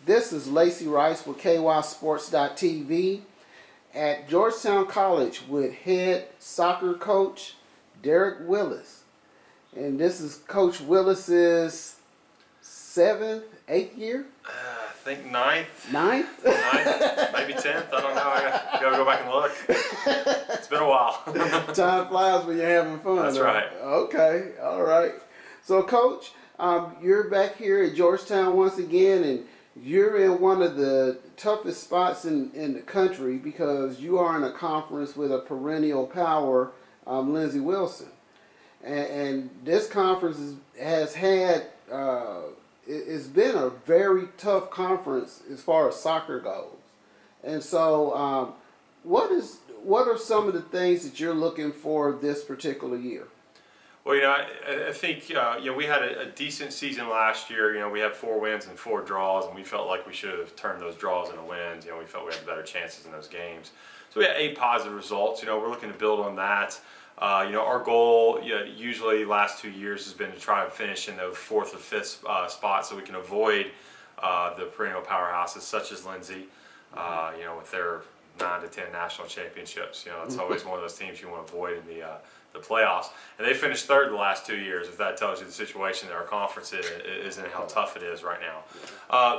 This is Lacey Rice with KYSports.tv at Georgetown College with head soccer coach Derek Willis. And this is Coach Willis's 7th, 8th year? I think ninth. Ninth? Ninth, maybe 10th. I don't know. I gotta go back and look. It's been a while. Time flies when you're having fun. That's right. Okay, all right. So, Coach, you're back here at Georgetown once again, and you're in one of the toughest spots in the country because you are in a conference with a perennial power, Lindsey Wilson. And this conference has had, it's been a very tough conference as far as soccer goes. And so, what are some of the things that you're looking for this particular year? Well, I think we had a decent season last year. We had 4 wins and 4 draws, and we felt like we should have turned those draws into wins. We felt we had better chances in those games. So we had 8 positive results. We're looking to build on that. Our goal, usually the last 2 years, has been to try and finish in the 4th or 5th spot, so we can avoid the perennial powerhouses such as Lindsey. With their 9 to 10 national championships. It's always one of those teams you want to avoid in the playoffs. And they finished 3rd the last 2 years, if that tells you the situation that our conference is and how tough it is right now.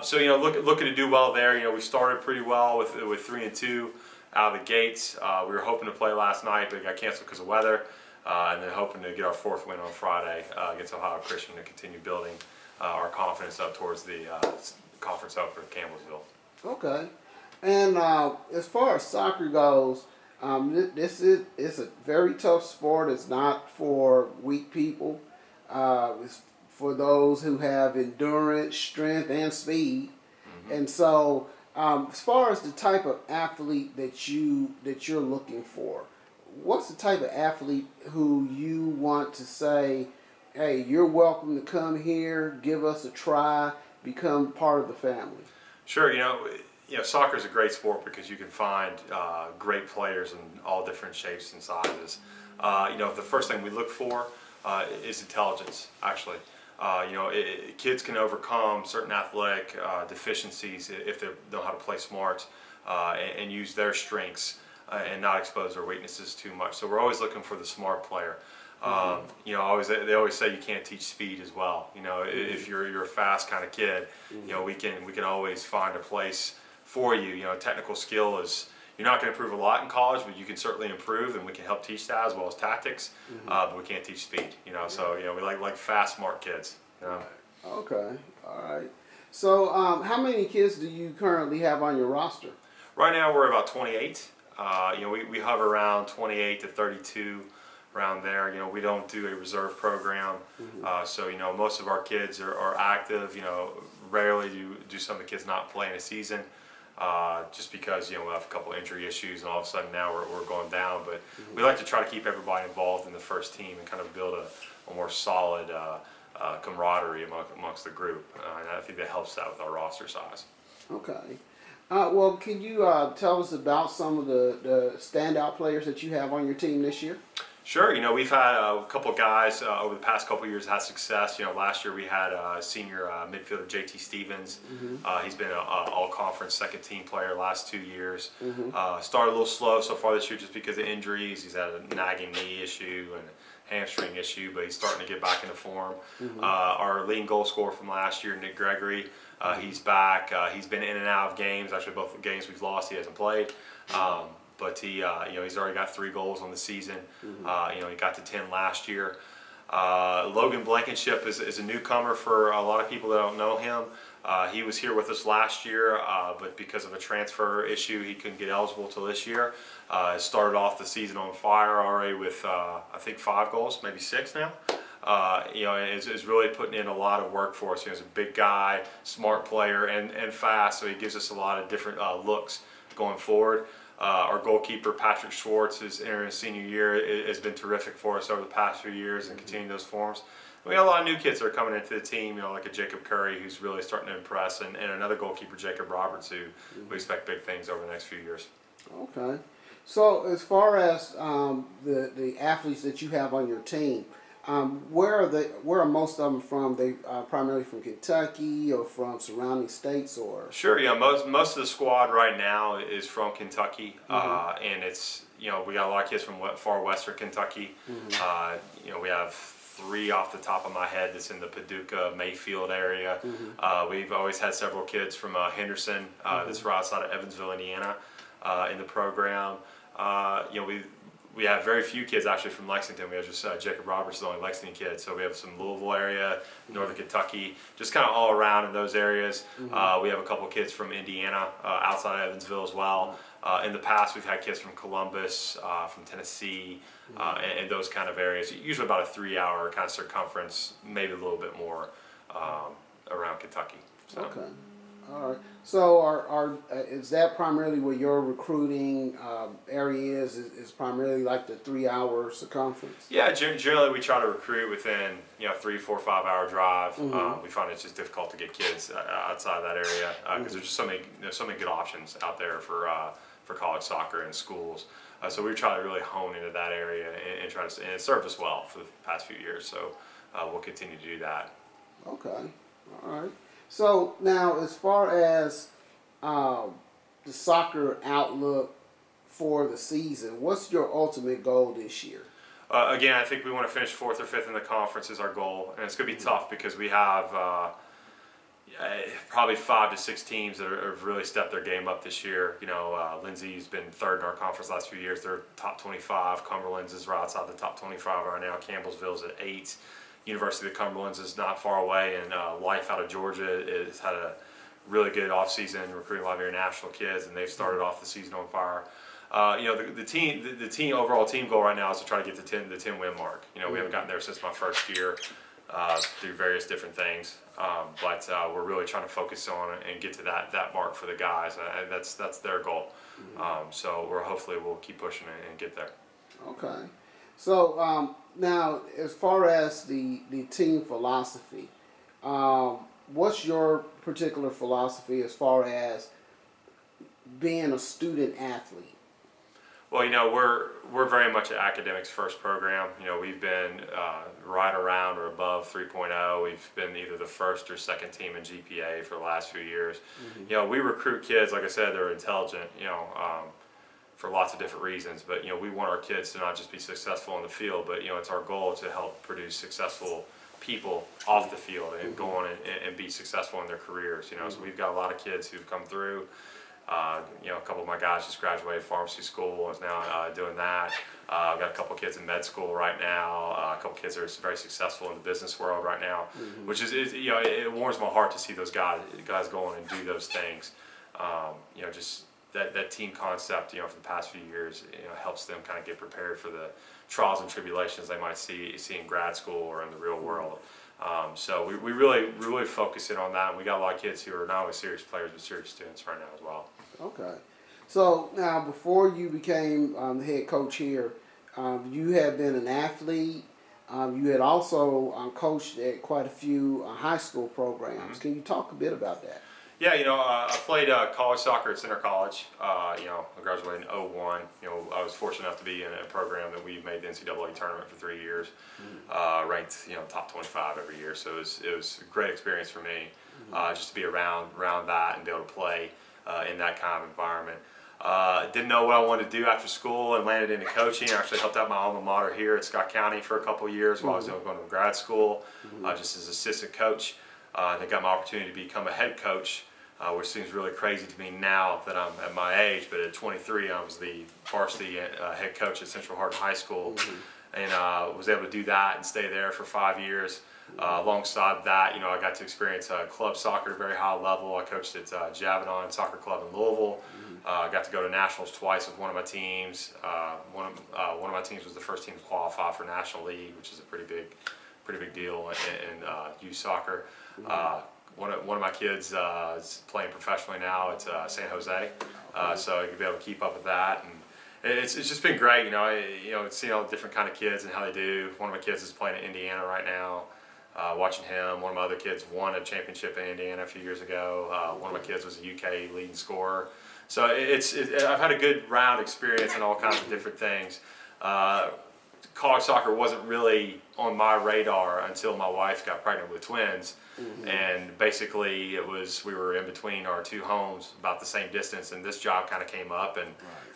Looking to do well there. We started pretty well with 3-2 out of the gates. We were hoping to play last night, but it got canceled because of weather. And then hoping to get our 4th win on Friday against Ohio Christian to continue building our confidence up towards the conference opener at Campbellsville. Okay. And as far as soccer goes, it's a very tough sport. It's not for weak people. It's for those who have endurance, strength, and speed. Mm-hmm. And so, as far as the type of athlete that you're looking for, what's the type of athlete who you want to say, hey, you're welcome to come here, give us a try, become part of the family? Sure. Soccer is a great sport because you can find great players in all different shapes and sizes. The first thing we look for is intelligence, actually. Kids can overcome certain athletic deficiencies if they know how to play smart and use their strengths and not expose their weaknesses too much. So we're always looking for the smart player. They always say you can't teach speed as well. If you're a fast kind of kid, we can always find a place for you. Technical skill is, you're not going to improve a lot in college, but you can certainly improve, and we can help teach that as well as tactics. But we can't teach speed. So we like fast, smart kids. Okay, all right. So how many kids do you currently have on your roster? Right now we're about 28. We hover around 28 to 32. Around there. We don't do a reserve program. So most of our kids are active. Rarely do some of the kids not play in a season, just because we'll have a couple injury issues, and all of a sudden now we're going down. But we like to try to keep everybody involved in the first team and kind of build a more solid camaraderie amongst the group. And I think that helps out with our roster size. Okay. Well, can you tell us about some of the standout players that you have on your team this year? Sure. We've had a couple guys over the past couple years had success. Last year we had senior midfielder JT Stevens. He's been an all-conference second-team player last 2 years. Started a little slow so far this year just because of injuries. He's had a nagging knee issue and a hamstring issue, but he's starting to get back into form. Our leading goal scorer from last year, Nick Gregory, he's back. He's been in and out of games. Actually, both the games we've lost, he hasn't played. But he's already got 3 goals on the season. He got to 10 last year. Logan Blankenship is a newcomer for a lot of people that don't know him. He was here with us last year, but because of a transfer issue, he couldn't get eligible till this year. Started off the season on fire already with I think 5 goals, maybe 6 now. Is really putting in a lot of work for us. He's a big guy, smart player, and fast, so he gives us a lot of different looks going forward. Our goalkeeper, Patrick Schwartz, is entering his senior year. Has been terrific for us over the past few years and continuing those forms. We got a lot of new kids that are coming into the team, like a Jacob Curry, who's really starting to impress, and another goalkeeper, Jacob Roberts, who we expect big things over the next few years. Okay. So as far as the athletes that you have on your team, Where are most of them from? They primarily from Kentucky or from surrounding states, or? Sure, most of the squad right now is from Kentucky, and it's we got a lot of kids from far western Kentucky. We have three off the top of my head that's in the Paducah, Mayfield area. We've always had several kids from Henderson, that's right outside of Evansville, Indiana, in the program. We have very few kids actually from Lexington. We have just Jacob Roberts is the only Lexington kid. So we have some Louisville area, northern Kentucky, just kind of all around in those areas. We have a couple of kids from Indiana, outside of Evansville as well. In the past, we've had kids from Columbus, from Tennessee, and those kind of areas. Usually about a 3-hour kind of circumference, maybe a little bit more around Kentucky. So. Okay. All right. So, is that primarily where your recruiting area is? Is primarily like the 3-hour circumference? Yeah, generally we try to recruit within 3, 4, 5 hour drive. We find it's just difficult to get kids outside of that area because there's just so many good options out there for college soccer and schools. So we try to really hone into that area and try to, and it served us well for the past few years. So we'll continue to do that. Okay. All right. So now, as far as the soccer outlook for the season, what's your ultimate goal this year? Again, I think we want to finish 4th or 5th in the conference is our goal, and it's going to be tough because we have probably 5 to 6 teams that have really stepped their game up this year. Lindsay's been 3rd in our conference the last few years. They're top 25. Cumberland's is right outside the top 25 right now. Campbellsville's at 8. University of Cumberland's is not far away, and Life out of Georgia has had a really good offseason recruiting a lot of international kids, and they've started off the season on fire. The overall team goal right now is to try to get the 10 win mark. We haven't gotten there since my first year through various different things, but we're really trying to focus on it and get to that mark for the guys. That's their goal. So hopefully we'll keep pushing it and get there. Okay. So now, as far as the team philosophy, what's your particular philosophy as far as being a student athlete? Well, we're very much an academics first program. We've been right around or above 3.0. We've been either the first or second team in GPA for the last few years. We recruit kids, like I said, they're intelligent. For lots of different reasons, but we want our kids to not just be successful on the field, but it's our goal to help produce successful people off the field and go on and be successful in their careers. So we've got a lot of kids who've come through. A couple of my guys just graduated pharmacy school and is now doing that. I've got a couple of kids in med school right now. A couple of kids are very successful in the business world right now, which is it warms my heart to see those guys go on and do those things. Just that team concept, for the past few years, helps them kind of get prepared for the trials and tribulations they might see in grad school or in the real world. So we really focus in on that. And we got a lot of kids who are not only serious players but serious students right now as well. Okay. So now, before you became the head coach here, you had been an athlete. You had also coached at quite a few high school programs. Can you talk a bit about that? Yeah, I played college soccer at Center College. I graduated in 2001. I was fortunate enough to be in a program that we made the NCAA tournament for 3 years, ranked top 25 every year. So it was a great experience for me, just to be around that and be able to play in that kind of environment. Didn't know what I wanted to do after school and landed into coaching. I actually helped out my alma mater here at Scott County for a couple of years while I was going to grad school, just as assistant coach. They got my opportunity to become a head coach, which seems really crazy to me now that I'm at my age, but at 23 I was the varsity head coach at Central Hardin High School, and was able to do that and stay there for 5 years. Alongside that, I got to experience club soccer at a very high level. I coached at Javadon Soccer Club in Louisville. I got to go to nationals twice with one of my teams. One of my teams was the first team to qualify for National League, which is a pretty big deal in youth soccer. One of my kids is playing professionally now at San Jose, so you can be able to keep up with that, and it's just been great. Seeing all the different kind of kids and how they do. One of my kids is playing in Indiana right now. Watching him. One of my other kids won a championship in Indiana a few years ago. One of my kids was a UK leading scorer. So I've had a good round experience in all kinds of different things. college soccer wasn't really on my radar until my wife got pregnant with twins. And basically we were in between our two homes about the same distance, and this job kind of came up, and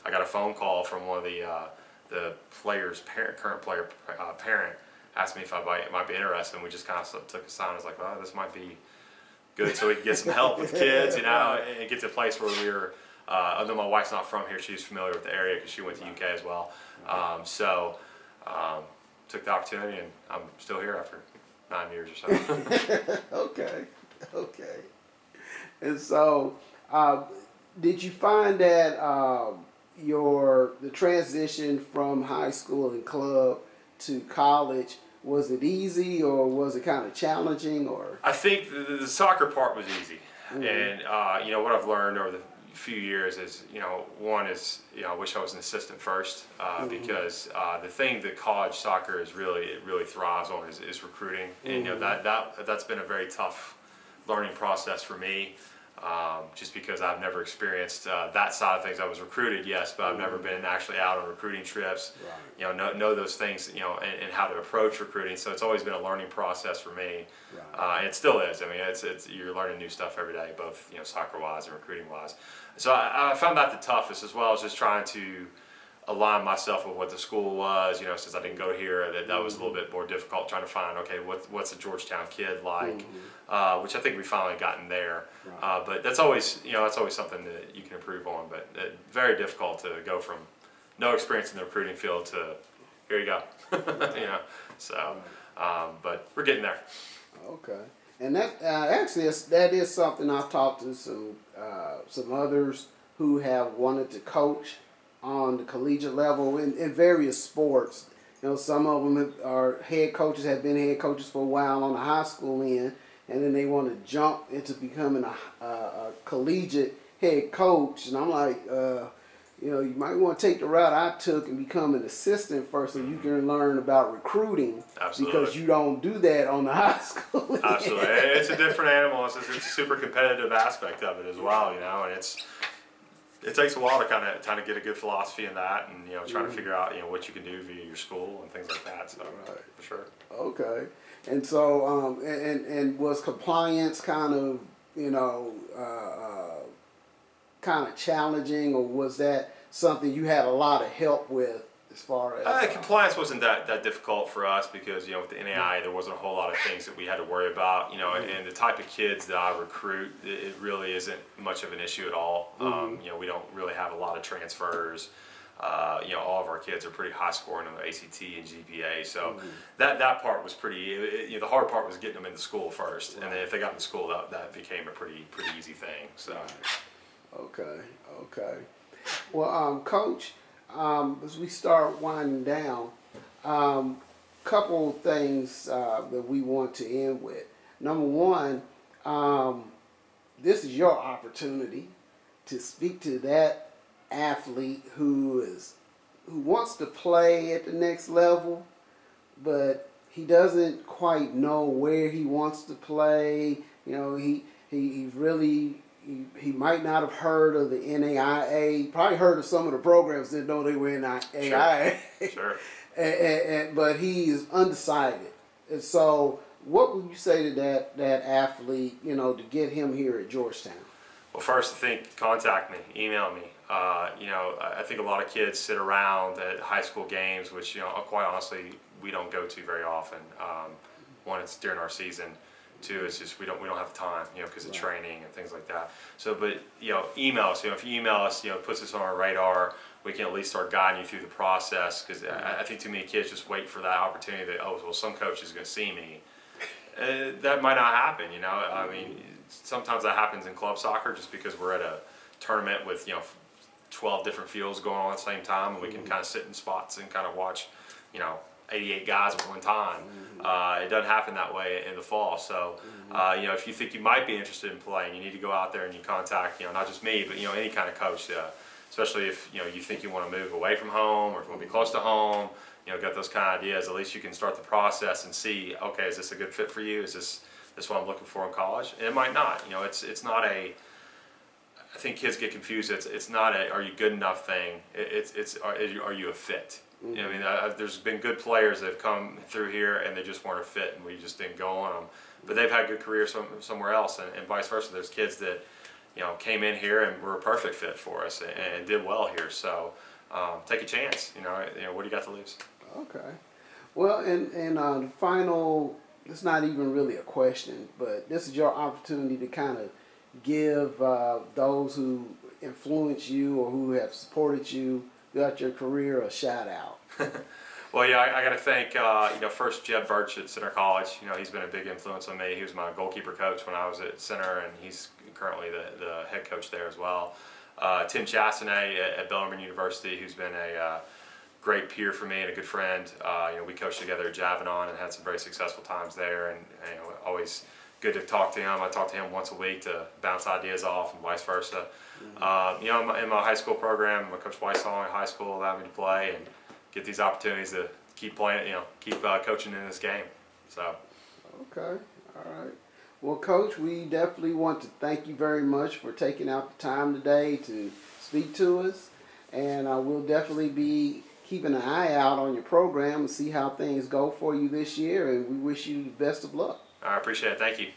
I got a phone call from one of the player's current player parent, asked me if I might be interested, and we just kind of took a sign. I was like, well, this might be good, so we can get some help with kids, and get to a place where we were, although my wife's not from here, she's familiar with the area because she went to UK as well. Took the opportunity, and I'm still here after 9 years or so. Okay. And so, did you find that the transition from high school and club to college, was it easy or was it kind of challenging? Or I think the soccer part was easy, and what I've learned over the few years is, one is, I wish I was an assistant first, because the thing that college soccer really thrives on is recruiting, and that's been a very tough learning process for me, just because I've never experienced that side of things. I was recruited, yes, but I've never been actually out on recruiting trips. Know those things, and how to approach recruiting. So it's always been a learning process for me, and it still is. I mean, it's you're learning new stuff every day, both soccer wise and recruiting wise. So I found that the toughest, as well as just trying to align myself with what the school was. Since I didn't go here, that was a little bit more difficult, trying to find, okay, what's a Georgetown kid like, which I think we finally gotten there. But that's always something that you can improve on. But very difficult to go from no experience in the recruiting field to here you go. So but we're getting there. Okay. And that actually that is something I've talked to some others who have wanted to coach on the collegiate level in various sports. Some of them are head coaches, have been head coaches for a while on the high school end, and then they want to jump into becoming a collegiate head coach. And I'm like, you might want to take the route I took and become an assistant first, so you can learn about recruiting. Absolutely. Because you don't do that on the high school. Absolutely, it's a different animal. It's a super competitive aspect of it as well, and it takes a while to kind of get a good philosophy in that, and trying to figure out what you can do via your school and things like that. So for sure. Okay, and so and was compliance kind of kind of challenging, or was that something you had a lot of help with as far as compliance wasn't that difficult for us, because with the NAI there wasn't a whole lot of things that we had to worry about, and the type of kids that I recruit, it really isn't much of an issue at all. We don't really have a lot of transfers. All of our kids are pretty high scoring on the ACT and GPA, so that part was pretty. The hard part was getting them into school first, and then if they got into school, that became a pretty easy thing. So. Okay. Well, Coach, as we start winding down, couple things that we want to end with. Number one, this is your opportunity to speak to that athlete who wants to play at the next level, but he doesn't quite know where he wants to play. He might not have heard of the NAIA, probably heard of some of the programs, didn't know they were in NAIA. Sure. But he is undecided. And so what would you say to that athlete, to get him here at Georgetown? Well, first, I think contact me, email me. I think a lot of kids sit around at high school games, which, quite honestly, we don't go to very often. One, it's during our season. Two, it's just we don't have time, because of training and things like that. So, but email us. If you email us, it puts us on our radar. We can at least start guiding you through the process, because I think too many kids just wait for that opportunity that some coach is going to see me. That might not happen. I mean, sometimes that happens in club soccer, just because we're at a tournament with 12 different fields going on at the same time, and we can kind of sit in spots and kind of watch 88 guys at one time. It doesn't happen that way in the fall. So, if you think you might be interested in playing, you need to go out there and you contact, not just me, but any kind of coach. Especially if you think you want to move away from home, or if you want to be close to home. Got those kind of ideas. At least you can start the process and see, okay, is this a good fit for you? Is this what I'm looking for in college? And it might not. It's not a. I think kids get confused. It's not a are you good enough thing. It's are you a fit? You know, I mean, there's been good players that have come through here and they just weren't a fit, and we just didn't go on them. But they've had good careers somewhere else, and vice versa. There's kids that, you know, came in here and were a perfect fit for us and did well here. So take a chance. You know, what do you got to lose? Okay. Well, and the final, it's not even really a question, but this is your opportunity to kind of give those who influence you or who have supported you throughout your career a shout out. Well, yeah, I got to thank, you know, first Jeb Birch at Center College. You know, he's been a big influence on me. He was my goalkeeper coach when I was at Center, and he's currently the head coach there as well. Tim Chastonay at Bellarmine University, who's been a great peer for me and a good friend. You know, we coached together at Javanon and had some very successful times there, and you know, always good to talk to him. I talk to him once a week to bounce ideas off and vice versa. You know, in my high school program, my Coach Weissong in high school allowed me to play and get these opportunities to keep playing, you know, keep coaching in this game. So. Okay, all right. Well, Coach, we definitely want to thank you very much for taking out the time today to speak to us, and we'll definitely be keeping an eye out on your program and see how things go for you this year, and we wish you the best of luck. I appreciate it. Thank you.